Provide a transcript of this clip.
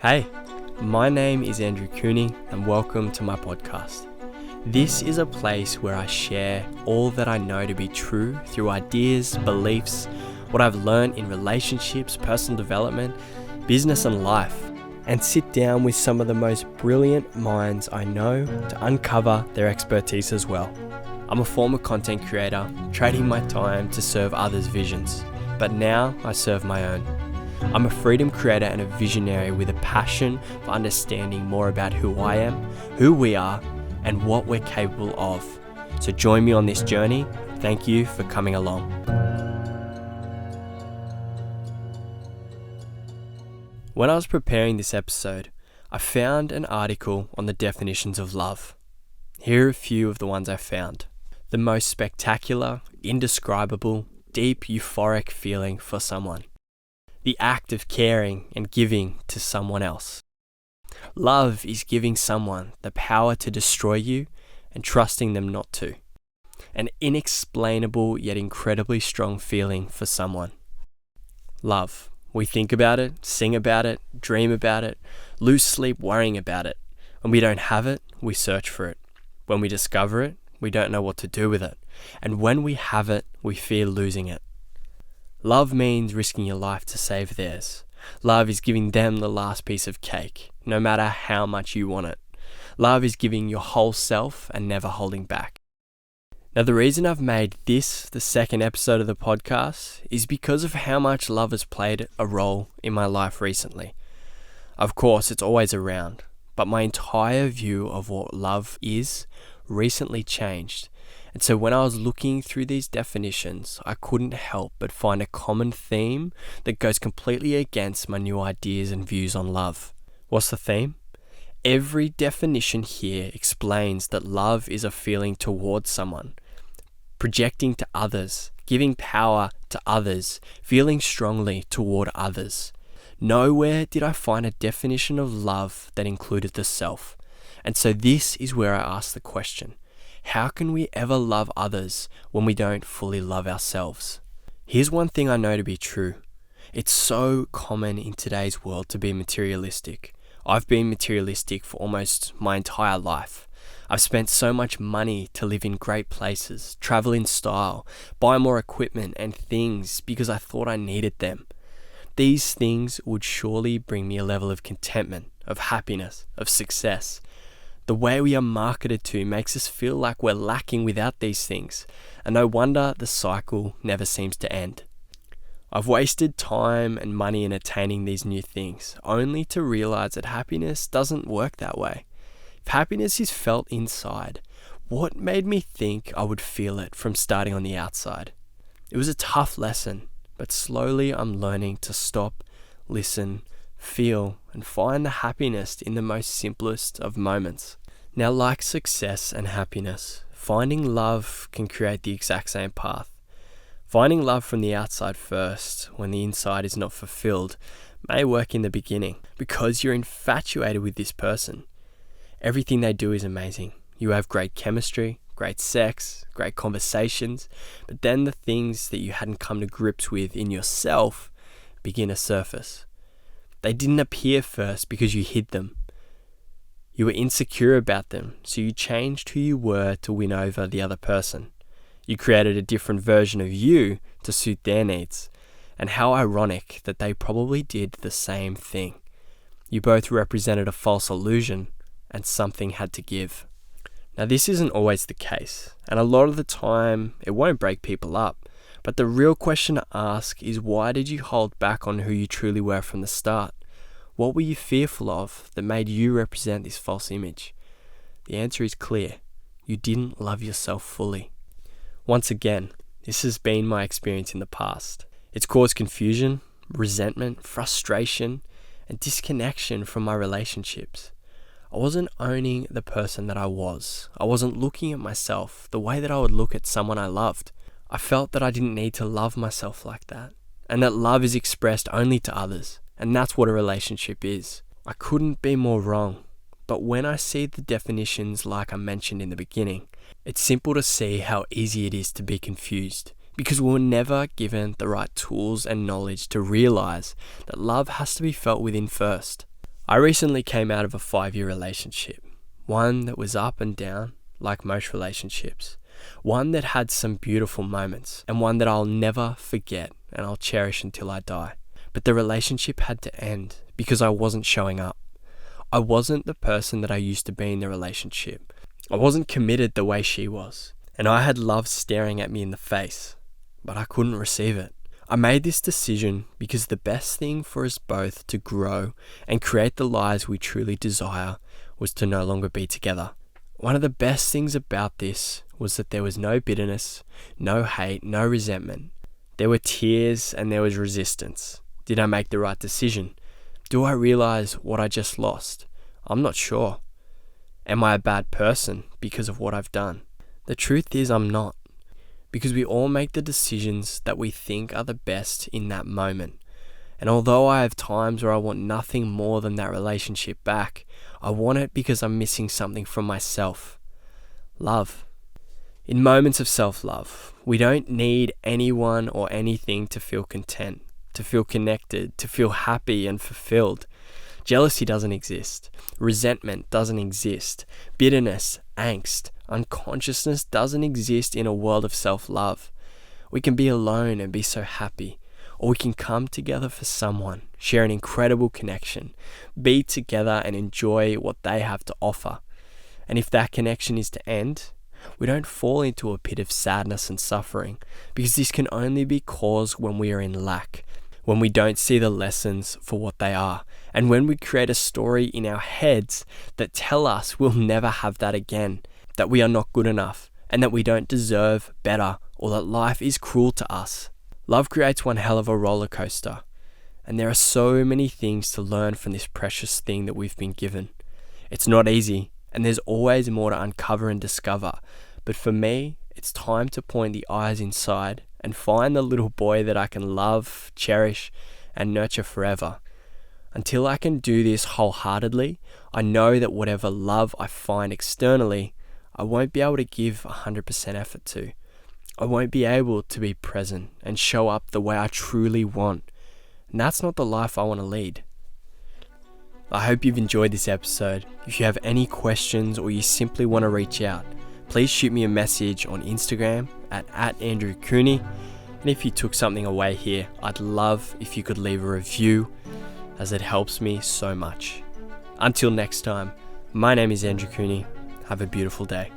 Hey, my name is Andrew Cooney and welcome to my podcast. This is a place where I share all that I know to be true through ideas, beliefs, what I've learned in relationships, personal development, business and life, and sit down with some of the most brilliant minds I know to uncover their expertise as well. I'm a former content creator, trading my time to serve others' visions, but now I serve my own. I'm a freedom creator and a visionary with a passion for understanding more about who I am, who we are, and what we're capable of. So join me on this journey. Thank you for coming along. When I was preparing this episode, I found an article on the definitions of love. Here are a few of the ones I found. The most spectacular, indescribable, deep, euphoric feeling for someone. The act of caring and giving to someone else. Love is giving someone the power to destroy you and trusting them not to. An inexplainable yet incredibly strong feeling for someone. Love. We think about it, sing about it, dream about it, lose sleep worrying about it. When we don't have it, we search for it. When we discover it, we don't know what to do with it. And when we have it, we fear losing it. Love means risking your life to save theirs. Love is giving them the last piece of cake, no matter how much you want it. Love is giving your whole self and never holding back. Now, the reason I've made this the second episode of the podcast is because of how much love has played a role in my life recently. Of course, it's always around, but my entire view of what love is recently changed. And so when I was looking through these definitions, I couldn't help but find a common theme that goes completely against my new ideas and views on love. What's the theme? Every definition here explains that love is a feeling towards someone, projecting to others, giving power to others, feeling strongly toward others. Nowhere did I find a definition of love that included the self. And so this is where I ask the question. How can we ever love others when we don't fully love ourselves? Here's one thing I know to be true. It's so common in today's world to be materialistic. I've been materialistic for almost my entire life. I've spent so much money to live in great places, travel in style, buy more equipment and things because I thought I needed them. These things would surely bring me a level of contentment, of happiness, of success. The way we are marketed to makes us feel like we're lacking without these things, and no wonder the cycle never seems to end. I've wasted time and money in attaining these new things, only to realize that happiness doesn't work that way. If happiness is felt inside, what made me think I would feel it from starting on the outside? It was a tough lesson, but slowly I'm learning to stop, listen, feel, and find the happiness in the most simplest of moments. Now, like success and happiness, finding love can create the exact same path. Finding love from the outside first, when the inside is not fulfilled, may work in the beginning because you're infatuated with this person. Everything they do is amazing. You have great chemistry, great sex, great conversations, but then the things that you hadn't come to grips with in yourself begin to surface. They didn't appear first because you hid them. You were insecure about them, so you changed who you were to win over the other person. You created a different version of you to suit their needs. And how ironic that they probably did the same thing. You both represented a false illusion, and something had to give. Now, this isn't always the case, and a lot of the time it won't break people up. But the real question to ask is, why did you hold back on who you truly were from the start? What were you fearful of that made you represent this false image? The answer is clear. You didn't love yourself fully. Once again, this has been my experience in the past. It's caused confusion, resentment, frustration, and disconnection from my relationships. I wasn't owning the person that I was. I wasn't looking at myself the way that I would look at someone I loved. I felt that I didn't need to love myself like that, and that love is expressed only to others, and that's what a relationship is. I couldn't be more wrong, but when I see the definitions like I mentioned in the beginning, it's simple to see how easy it is to be confused, because we were never given the right tools and knowledge to realize that love has to be felt within first. I recently came out of a 5-year relationship, one that was up and down, like most relationships, one that had some beautiful moments, and one that I'll never forget and I'll cherish until I die. But the relationship had to end because I wasn't showing up. I wasn't the person that I used to be in the relationship. I wasn't committed the way she was, and I had love staring at me in the face, but I couldn't receive it. I made this decision because the best thing for us both to grow and create the lives we truly desire was to no longer be together. One of the best things about this was that there was no bitterness, no hate, no resentment. There were tears and there was resistance. Did I make the right decision? Do I realize what I just lost? I'm not sure. Am I a bad person because of what I've done? The truth is I'm not. Because we all make the decisions that we think are the best in that moment. And although I have times where I want nothing more than that relationship back, I want it because I'm missing something from myself. Love. In moments of self-love, we don't need anyone or anything to feel content, to feel connected, to feel happy and fulfilled. Jealousy doesn't exist. Resentment doesn't exist. Bitterness, angst, unconsciousness doesn't exist in a world of self-love. We can be alone and be so happy, or we can come together for someone, share an incredible connection, be together and enjoy what they have to offer. And if that connection is to end, we don't fall into a pit of sadness and suffering, because this can only be caused when we are in lack, when we don't see the lessons for what they are, and when we create a story in our heads that tell us we'll never have that again, that we are not good enough, and that we don't deserve better, or that life is cruel to us. Love creates one hell of a roller coaster, and there are so many things to learn from this precious thing that we've been given. It's not easy, and there's always more to uncover and discover, but for me, it's time to point the eyes inside and find the little boy that I can love, cherish, and nurture forever. Until I can do this wholeheartedly, I know that whatever love I find externally, I won't be able to give 100% effort to. I won't be able to be present and show up the way I truly want. And that's not the life I want to lead. I hope you've enjoyed this episode. If you have any questions or you simply want to reach out, please shoot me a message on Instagram at Andrew Cooney. And if you took something away here, I'd love if you could leave a review, as it helps me so much. Until next time, my name is Andrew Cooney. Have a beautiful day.